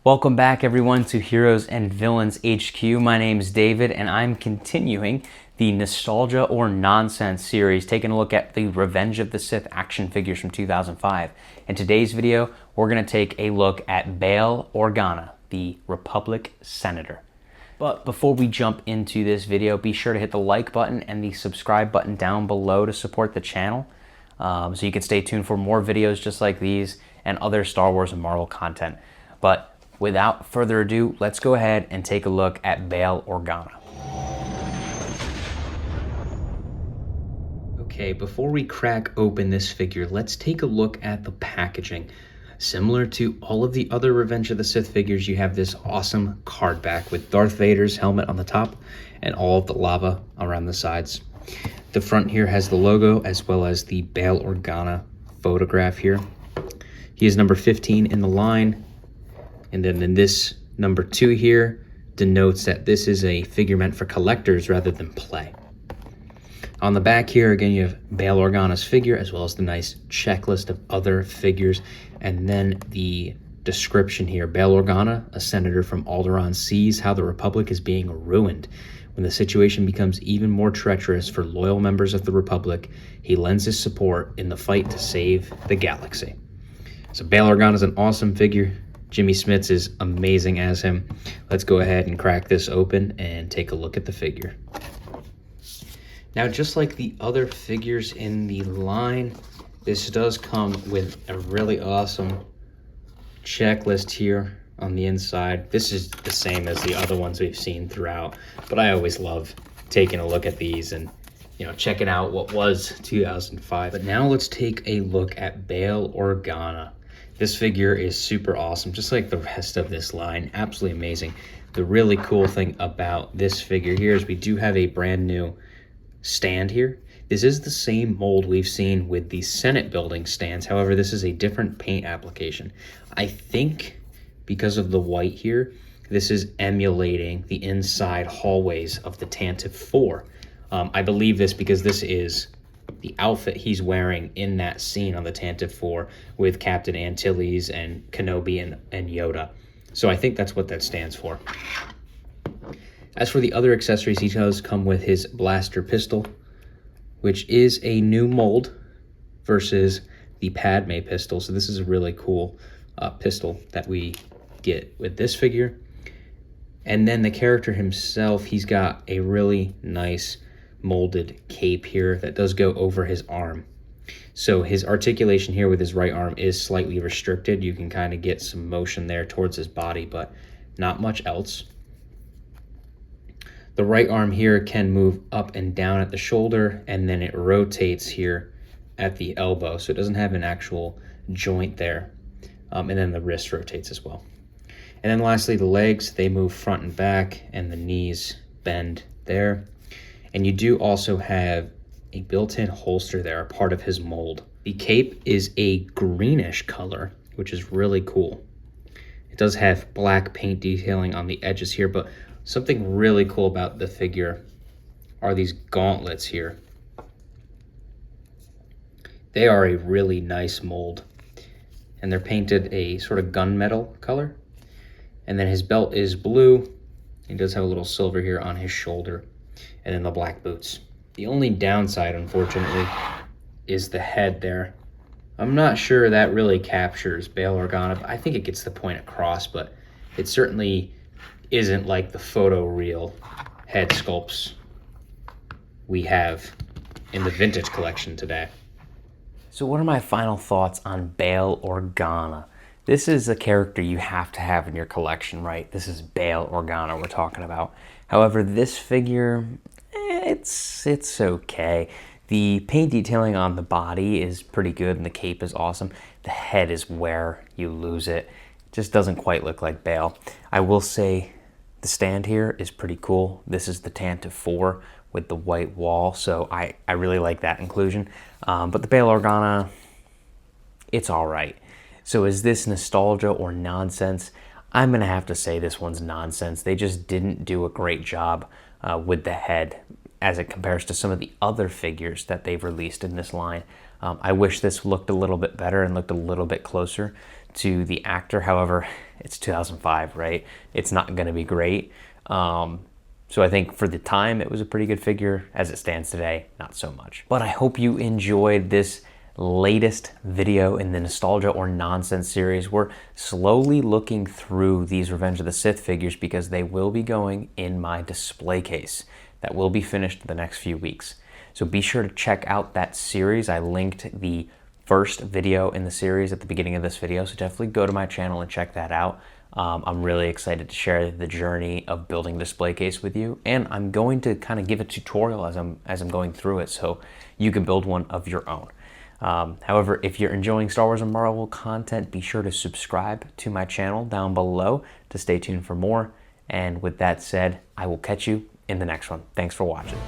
Welcome back everyone to Heroes and Villains HQ. My name is David and I'm continuing the Nostalgia or Nonsense series, taking a look at the Revenge of the Sith action figures from 2005. In today's video, we're going to take a look at Bail Organa, the Republic Senator. But before we jump into this video, be sure to hit the like button and the subscribe button down below to support the channel, so you can stay tuned for more videos just like these and other Star Wars and Marvel content. But without further ado, let's go ahead and take a look at Bail Organa. Okay, before we crack open this figure, let's take a look at the packaging. Similar to all of the other Revenge of the Sith figures, you have this awesome card back with Darth Vader's helmet on the top and all of the lava around the sides. The front here has the logo as well as the Bail Organa photograph here. He is number 15 in the line. And then in this number 2 here denotes that this is a figure meant for collectors rather than play. On the back here, again, you have Bail Organa's figure as well as the nice checklist of other figures. And then the description here, Bail Organa, a senator from Alderaan, sees how the Republic is being ruined. When the situation becomes even more treacherous for loyal members of the Republic, he lends his support in the fight to save the galaxy. So Bail Organa is an awesome figure. Jimmy Smits is amazing as him. Let's go ahead and crack this open and take a look at the figure. Now, just like the other figures in the line, this does come with a really awesome checklist here on the inside. This is the same as the other ones we've seen throughout, but I always love taking a look at these and checking out what was 2005. But now let's take a look at Bail Organa. This figure is super awesome, just like the rest of this line. Absolutely amazing. The really cool thing about this figure here is we do have a brand new stand here. This is the same mold we've seen with the Senate building stands. However, this is a different paint application. I think because of the white here, this is emulating the inside hallways of the Tantive 4. I believe this because this is the outfit he's wearing in that scene on the Tantive 4 with Captain Antilles and Kenobi and Yoda. So I think that's what that stands for. As for the other accessories, he does come with his blaster pistol, which is a new mold versus the Padme pistol. So this is a really cool pistol that we get with this figure. And then the character himself, he's got a really nice molded cape here that does go over his arm. So his articulation here with his right arm is slightly restricted. You can kind of get some motion there towards his body, but not much else. The right arm here can move up and down at the shoulder, and then it rotates here at the elbow. So it doesn't have an actual joint there. And then the wrist rotates as well. And then lastly, the legs, they move front and back, and the knees bend there. And you do also have a built-in holster there, a part of his mold. The cape is a greenish color, which is really cool. It does have black paint detailing on the edges here, but something really cool about the figure are these gauntlets here. They are a really nice mold, and they're painted a sort of gunmetal color. And then his belt is blue. He does have a little silver here on his shoulder. And then the black boots. The only downside, unfortunately, is the head there. I'm not sure that really captures Bail Organa. I think it gets the point across, but it certainly isn't like the photoreal head sculpts we have in the vintage collection today. So what are my final thoughts on Bail Organa? This is a character you have to have in your collection, right? This is Bail Organa we're talking about. However, this figure, it's okay. The paint detailing on the body is pretty good and the cape is awesome. The head is where you lose it. It just doesn't quite look like Bail. I will say the stand here is pretty cool. This is the Tantive 4 with the white wall, so I really like that inclusion. But the Bail Organa, it's all right. So is this nostalgia or nonsense? I'm going to have to say this one's nonsense. They just didn't do a great job with the head as it compares to some of the other figures that they've released in this line. I wish this looked a little bit better and looked a little bit closer to the actor. However, it's 2005, right? It's not going to be great. So I think for the time, it was a pretty good figure. As it stands today, not so much. But I hope you enjoyed this latest video in the Nostalgia or Nonsense series. We're slowly looking through these Revenge of the Sith figures because they will be going in my display case that will be finished in the next few weeks. So be sure to check out that series. I linked the first video in the series at the beginning of this video, so definitely go to my channel and check that out. I'm really excited to share the journey of building a display case with you, and I'm going to kind of give a tutorial as I'm going through it so you can build one of your own. However, if you're enjoying Star Wars and Marvel content, be sure to subscribe to my channel down below to stay tuned for more. And with that said, I will catch you in the next one. Thanks for watching.